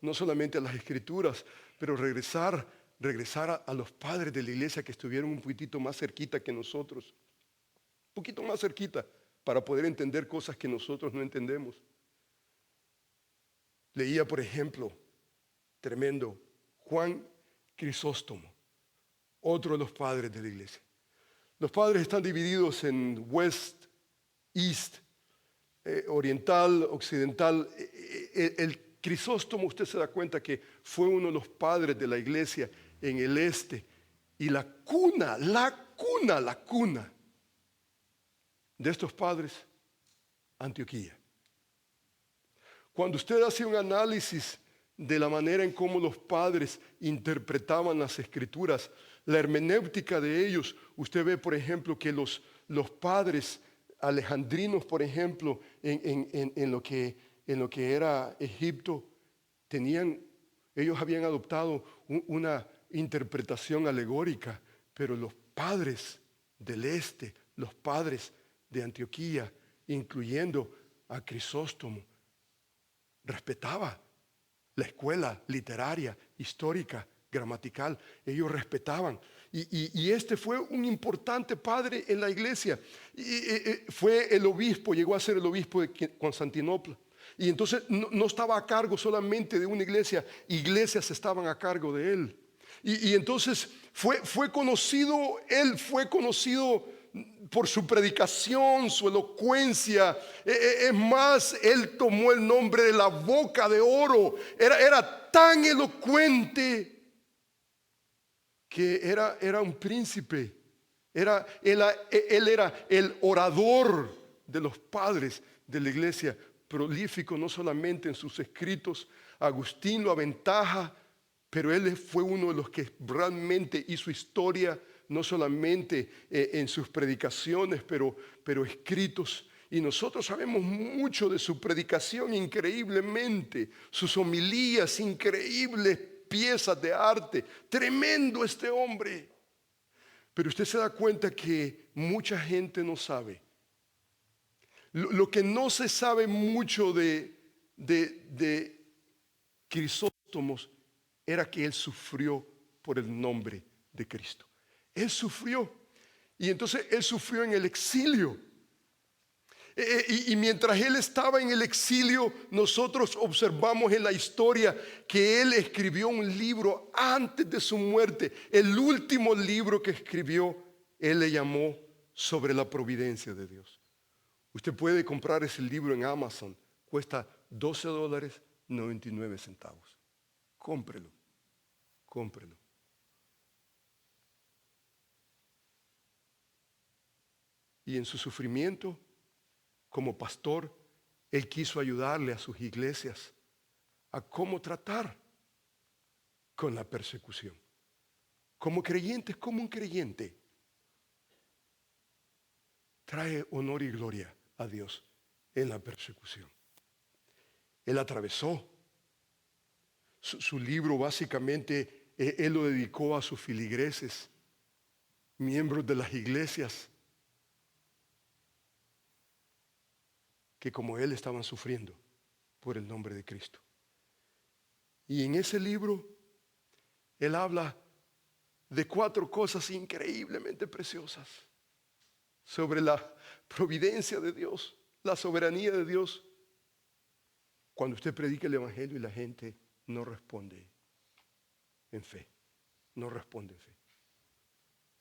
no solamente a las Escrituras, pero regresar a los padres de la iglesia que estuvieron un poquitito más cerquita que nosotros. Un poquito más cerquita para poder entender cosas que nosotros no entendemos. Leía, por ejemplo, tremendo, Juan Crisóstomo, otro de los padres de la iglesia. Los padres están divididos en West, East, oriental, occidental. El Crisóstomo, usted se da cuenta que fue uno de los padres de la iglesia en el este. Y la cuna de estos padres, Antioquía. Cuando usted hace un análisis de la manera en cómo los padres interpretaban las escrituras, la hermenéutica de ellos, usted ve, por ejemplo, que los padres alejandrinos, por ejemplo, en lo que era Egipto, ellos habían adoptado una interpretación alegórica, pero los padres del este, los padres de Antioquía, incluyendo a Crisóstomo, respetaba la escuela literaria, histórica, gramatical. Ellos respetaban. Y este fue un importante padre en la iglesia. Fue el obispo, llegó a ser el obispo de Constantinopla. Y entonces no estaba a cargo solamente de una iglesia, iglesias estaban a cargo de él. Y entonces él fue conocido por su predicación, su elocuencia. Es más, él tomó el nombre de la boca de oro. Era tan elocuente que era un príncipe. Él era el orador de los padres de la iglesia, prolífico no solamente en sus escritos. Agustín lo aventaja, pero él fue uno de los que realmente hizo historia, no solamente en sus predicaciones, pero escritos. Y nosotros sabemos mucho de su predicación increíblemente, sus homilías, increíbles piezas de arte. Tremendo este hombre. Pero usted se da cuenta que mucha gente no sabe. Lo que no se sabe mucho de Crisóstomos era que él sufrió por el nombre de Cristo. Él sufrió. Y entonces él sufrió en el exilio. Y mientras él estaba en el exilio, nosotros observamos en la historia que él escribió un libro antes de su muerte. El último libro que escribió, él le llamó Sobre la Providencia de Dios. Usted puede comprar ese libro en Amazon. Cuesta $12.99. Cómprelo. Y en su sufrimiento, como pastor, él quiso ayudarle a sus iglesias a cómo tratar con la persecución. Como creyentes, como un creyente trae honor y gloria a Dios en la persecución. Él atravesó su libro, básicamente, él lo dedicó a sus feligreses, miembros de las iglesias, que como él estaban sufriendo por el nombre de Cristo. Y en ese libro, él habla de 4 cosas increíblemente preciosas sobre la providencia de Dios, la soberanía de Dios. Cuando usted predica el evangelio y la gente no responde en fe, no responde en fe.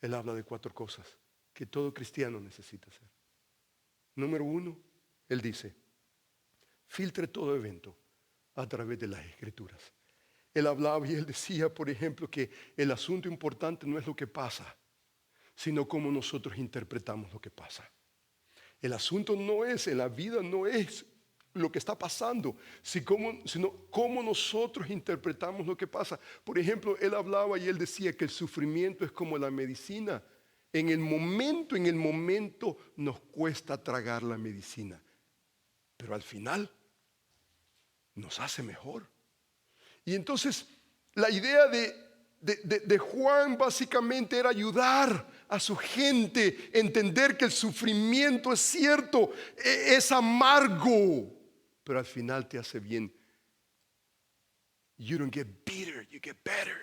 Él habla de 4 cosas que todo cristiano necesita hacer. Número 1, él dice, filtre todo evento a través de las Escrituras. Él hablaba y él decía, por ejemplo, que el asunto importante no es lo que pasa, sino cómo nosotros interpretamos lo que pasa. El asunto no es, en la vida no es lo que está pasando, sino cómo nosotros interpretamos lo que pasa. Por ejemplo, él hablaba y él decía que el sufrimiento es como la medicina. En el momento nos cuesta tragar la medicina, pero al final nos hace mejor. Y entonces la idea de Juan básicamente era ayudar a su gente a entender que el sufrimiento es cierto, es amargo, pero al final te hace bien. You don't get bitter, you get better.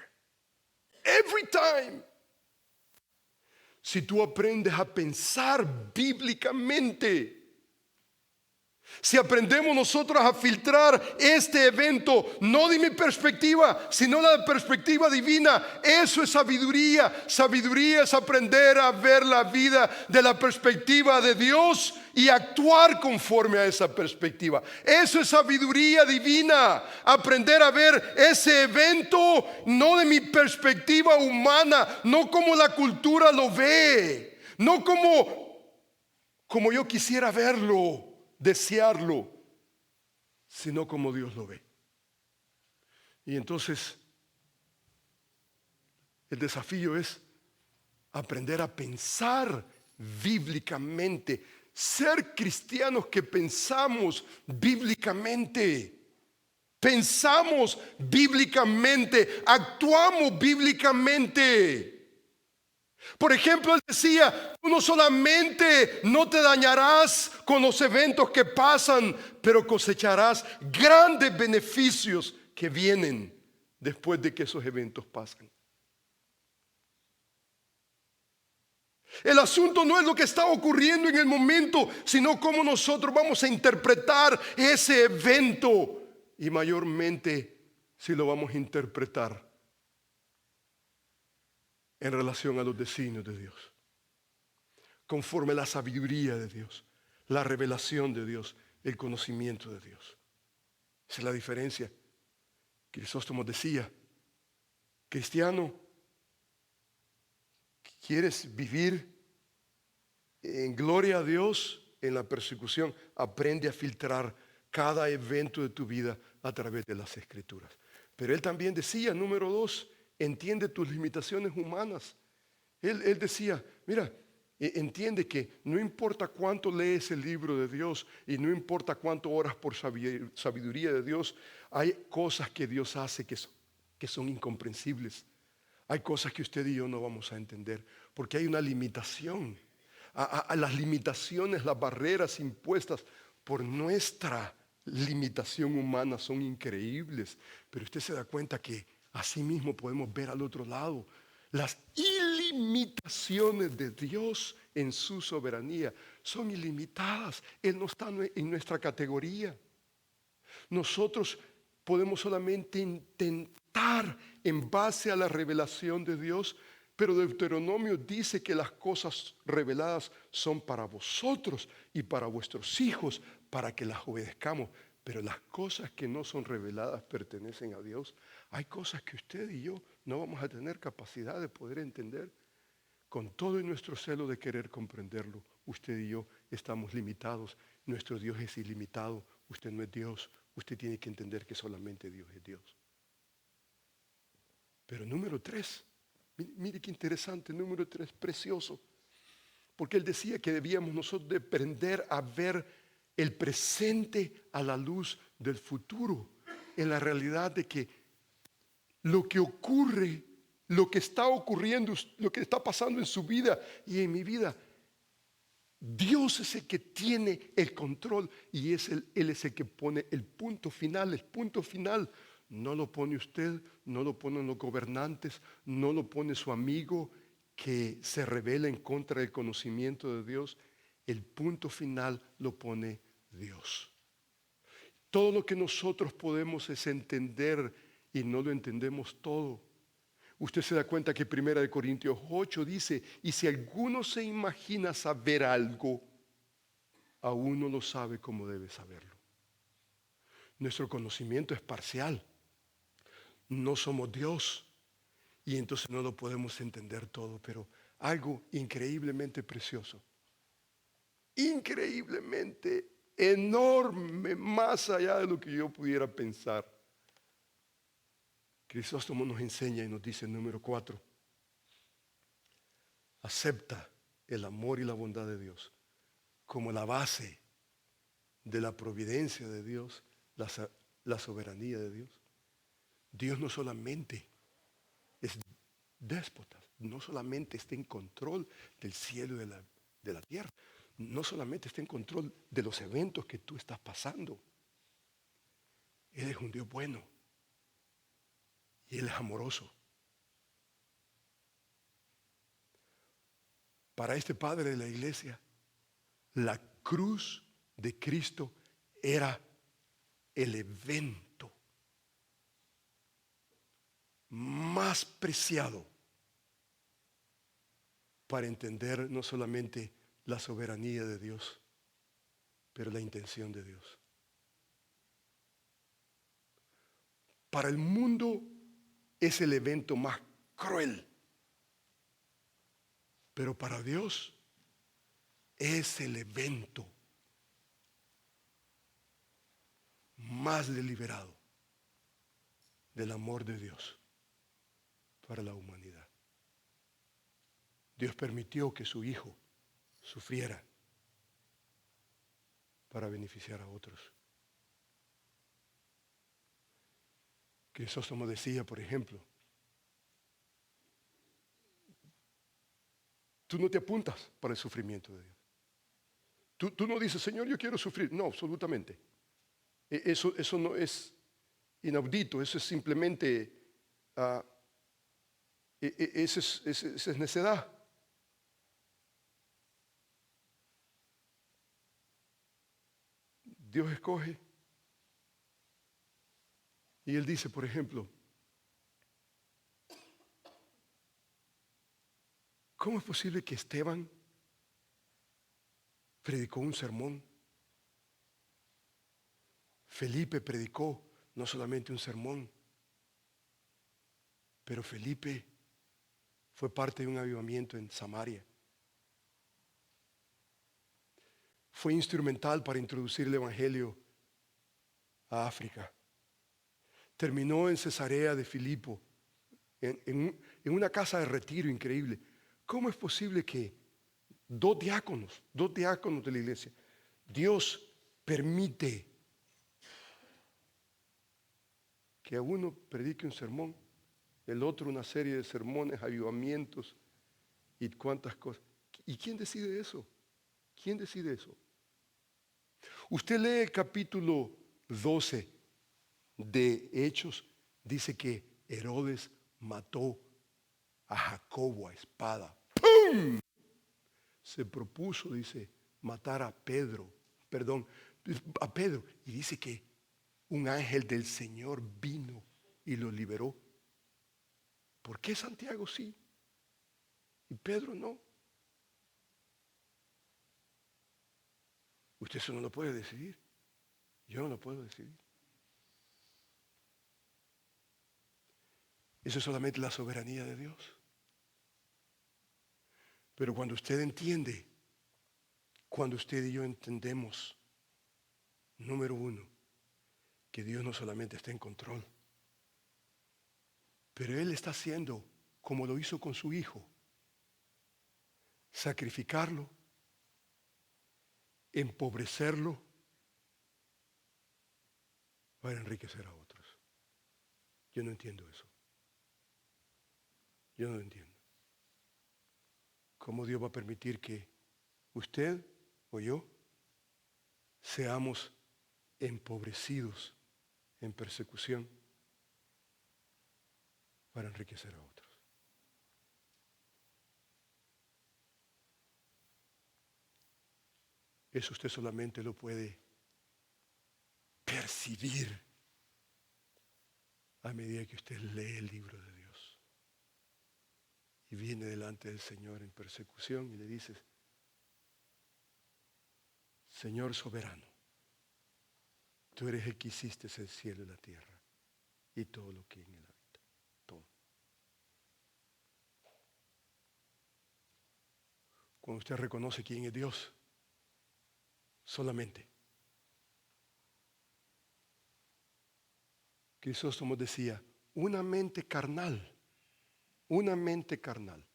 Every time. Si tú aprendes a pensar bíblicamente, si aprendemos nosotros a filtrar este evento, no de mi perspectiva, sino la perspectiva divina, eso es sabiduría. Sabiduría es aprender a ver la vida de la perspectiva de Dios y actuar conforme a esa perspectiva. Eso es sabiduría divina. Aprender a ver ese evento no de mi perspectiva humana, no como la cultura lo ve, no como yo quisiera verlo, desearlo, sino como Dios lo ve. Y entonces el desafío es aprender a pensar bíblicamente, ser cristianos que pensamos bíblicamente, actuamos bíblicamente. Por ejemplo, él decía, tú no solamente no te dañarás con los eventos que pasan, pero cosecharás grandes beneficios que vienen después de que esos eventos pasan. El asunto no es lo que está ocurriendo en el momento, sino cómo nosotros vamos a interpretar ese evento. Y mayormente si lo vamos a interpretar en relación a los designios de Dios, conforme a la sabiduría de Dios, la revelación de Dios, el conocimiento de Dios. Esa es la diferencia. Crisóstomo decía, cristiano, ¿quieres vivir en gloria a Dios en la persecución? Aprende a filtrar cada evento de tu vida a través de las Escrituras. Pero él también decía, número 2, entiende tus limitaciones humanas. Él decía, mira, entiende que no importa cuánto lees el libro de Dios y no importa cuánto oras por sabiduría de Dios, hay cosas que Dios hace que son incomprensibles. Hay cosas que usted y yo no vamos a entender porque hay una limitación. A las limitaciones, las barreras impuestas por nuestra limitación humana son increíbles. Pero usted se da cuenta que así mismo podemos ver al otro lado las ilimitaciones de Dios en su soberanía. Son ilimitadas. Él no está en nuestra categoría. Nosotros podemos solamente intentar en base a la revelación de Dios, pero Deuteronomio dice que las cosas reveladas son para vosotros y para vuestros hijos, para que las obedezcamos. Pero las cosas que no son reveladas pertenecen a Dios. Hay cosas que usted y yo no vamos a tener capacidad de poder entender con todo nuestro celo de querer comprenderlo usted y yo estamos limitados. Nuestro Dios es ilimitado. Usted no es Dios. Usted tiene que entender que solamente Dios es Dios. Pero número 3, mire qué interesante, número 3, precioso. Porque Él decía que debíamos nosotros de aprender a ver el presente a la luz del futuro. En la realidad de que lo que ocurre, lo que está ocurriendo, lo que está pasando en su vida y en mi vida, Dios es el que tiene el control y Él es el que pone el punto final. El punto final no lo pone usted, no lo ponen los gobernantes, no lo pone su amigo que se rebela en contra del conocimiento de Dios. El punto final lo pone Dios. Todo lo que nosotros podemos es entender y no lo entendemos todo. Usted se da cuenta que 1 Corintios 8 dice, y si alguno se imagina saber algo, aún no lo sabe como debe saberlo. Nuestro conocimiento es parcial. No somos Dios y entonces no lo podemos entender todo, pero algo increíblemente precioso, increíblemente enorme, más allá de lo que yo pudiera pensar. Crisóstomo nos enseña y nos dice, número 4, acepta el amor y la bondad de Dios como la base de la providencia de Dios, la soberanía de Dios. Dios no solamente es déspota, no solamente está en control del cielo y de la tierra, no solamente está en control de los eventos que tú estás pasando. Él es un Dios bueno y Él es amoroso. Para este padre de la iglesia, la cruz de Cristo era el evento más preciado para entender no solamente la soberanía de Dios, pero la intención de Dios. Para el mundo es el evento más cruel, pero para Dios es el evento más deliberado del amor de Dios para la humanidad. Dios permitió que su Hijo sufriera para beneficiar a otros. Crisóstomo decía, por ejemplo, tú no te apuntas para el sufrimiento de Dios. Tú no dices, Señor, yo quiero sufrir. No, absolutamente. Eso no es inaudito, eso es simplemente, eso es necedad. Dios escoge. Y Él dice, por ejemplo, ¿cómo es posible que Esteban predicó un sermón? Felipe predicó no solamente un sermón, pero Felipe fue parte de un avivamiento en Samaria. Fue instrumental para introducir el evangelio a África. Terminó en Cesarea de Filipo, en una casa de retiro increíble. ¿Cómo es posible que dos diáconos de la iglesia, Dios permite que a uno predique un sermón, el otro una serie de sermones, avivamientos y cuántas cosas? ¿Y quién decide eso? ¿Quién decide eso? Usted lee el capítulo 12 de Hechos, dice que Herodes mató a Jacobo a espada. ¡Pum! Se propuso, dice, matar a Pedro, y dice que un ángel del Señor vino y lo liberó. ¿Por qué Santiago sí y Pedro no? Usted eso no lo puede decidir. Yo no lo puedo decidir. Eso es solamente la soberanía de Dios. Pero cuando usted entiende Cuando usted y yo entendemos, número uno, que Dios no solamente está en control, pero Él está haciendo como lo hizo con su Hijo, sacrificarlo, empobrecerlo para enriquecer a otros. Yo no entiendo eso. Yo no lo entiendo. ¿Cómo Dios va a permitir que usted o yo seamos empobrecidos en persecución para enriquecer a otros? Eso usted solamente lo puede percibir a medida que usted lee el libro de Dios y viene delante del Señor en persecución y le dice: Señor soberano, tú eres el que hiciste el cielo y la tierra y todo lo que en él habita. Todo. Cuando usted reconoce quién es Dios, solamente. Crisóstomo decía, una mente carnal, una mente carnal,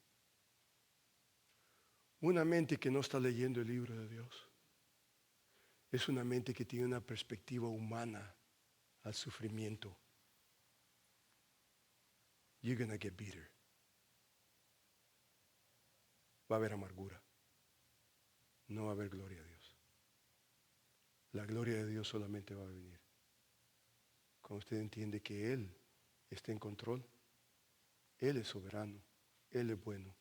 una mente que no está leyendo el libro de Dios, es una mente que tiene una perspectiva humana al sufrimiento. You're gonna get bitter. Va a haber amargura. No va a haber gloria a Dios. La gloria de Dios solamente va a venir cuando usted entiende que Él está en control, Él es soberano, Él es bueno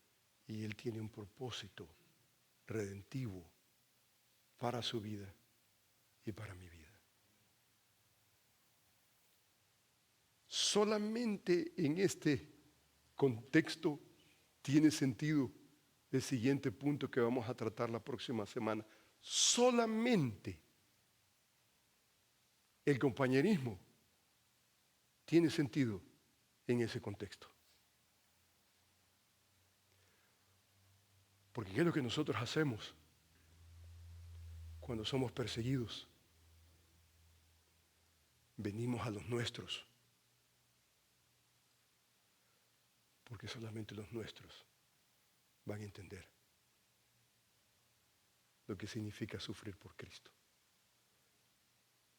y Él tiene un propósito redentivo para su vida y para mi vida. Solamente en este contexto tiene sentido el siguiente punto que vamos a tratar la próxima semana. Solamente el compañerismo tiene sentido en ese contexto. Porque ¿qué es lo que nosotros hacemos cuando somos perseguidos? Venimos a los nuestros, porque solamente los nuestros van a entender lo que significa sufrir por Cristo.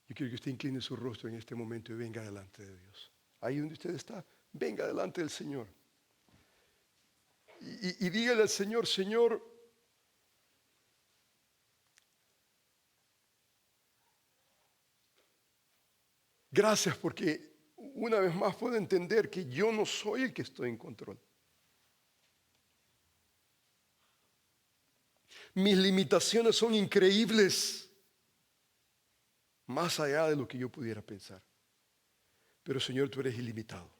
Yo quiero que usted incline su rostro en este momento y venga delante de Dios. Ahí donde usted está, venga delante del Señor. Y dígale al Señor: Señor, gracias porque una vez más puedo entender que yo no soy el que estoy en control. Mis limitaciones son increíbles, más allá de lo que yo pudiera pensar. Pero Señor, tú eres ilimitado.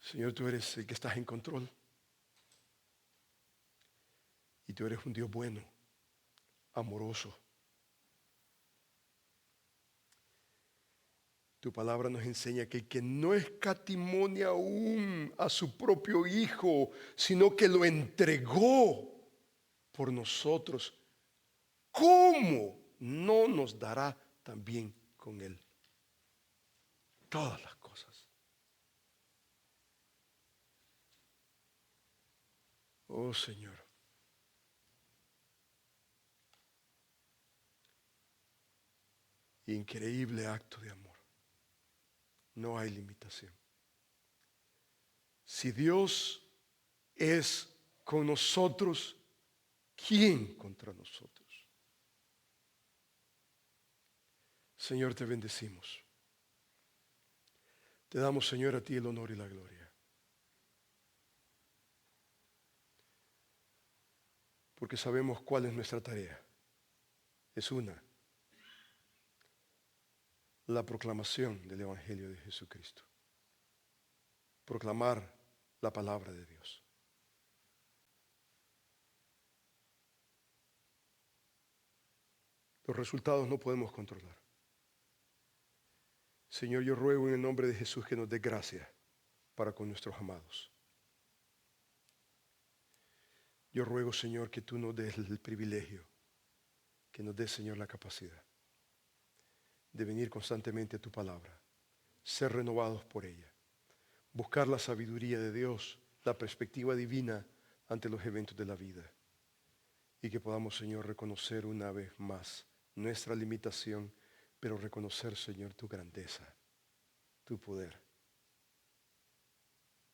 Señor, tú eres el que estás en control. Y tú eres un Dios bueno, amoroso. Tu palabra nos enseña que el que no escatimó ni aún a su propio Hijo, sino que lo entregó por nosotros, ¿cómo no nos dará también con Él todas las cosas? Oh Señor, increíble acto de amor. No hay limitación. Si Dios es con nosotros, ¿quién contra nosotros? Señor, te bendecimos. Te damos, Señor, a ti el honor y la gloria. Porque sabemos cuál es nuestra tarea. Es una: la proclamación del Evangelio de Jesucristo. Proclamar la palabra de Dios. Los resultados no podemos controlar. Señor, yo ruego en el nombre de Jesús que nos dé gracia para con nuestros amados. Yo ruego, Señor, que tú nos des el privilegio, que nos des, Señor, la capacidad de venir constantemente a tu palabra, ser renovados por ella, buscar la sabiduría de Dios, la perspectiva divina ante los eventos de la vida, y que podamos, Señor, reconocer una vez más nuestra limitación, pero reconocer, Señor, tu grandeza, tu poder,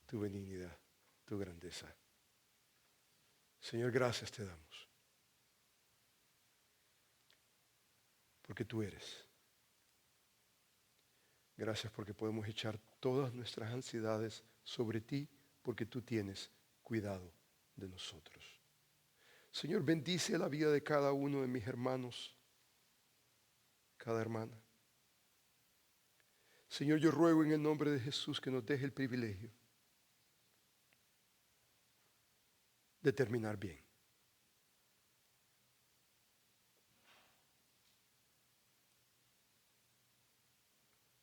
tu benignidad, tu grandeza. Señor, gracias te damos, porque tú eres. Gracias porque podemos echar todas nuestras ansiedades sobre ti, porque tú tienes cuidado de nosotros. Señor, bendice la vida de cada uno de mis hermanos, cada hermana. Señor, yo ruego en el nombre de Jesús que nos deje el privilegio de terminar bien.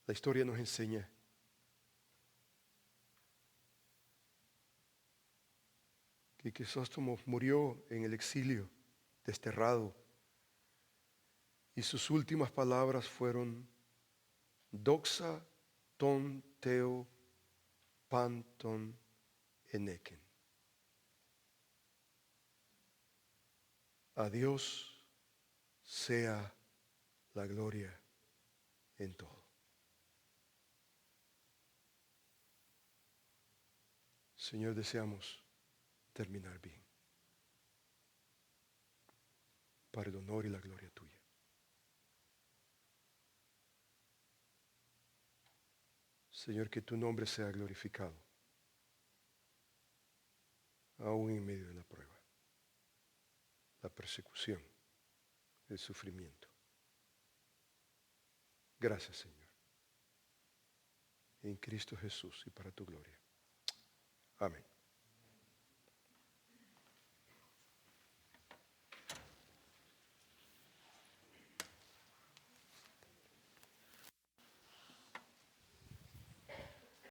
La historia nos enseña que Crisóstomo murió en el exilio, desterrado, y sus últimas palabras fueron doxa ton teo panton eneken. A Dios sea la gloria en todo. Señor, deseamos terminar bien, para el honor y la gloria tuya. Señor, que tu nombre sea glorificado, aún en medio de la prueba, la persecución, el sufrimiento. Gracias, Señor. En Cristo Jesús y para tu gloria. Amén.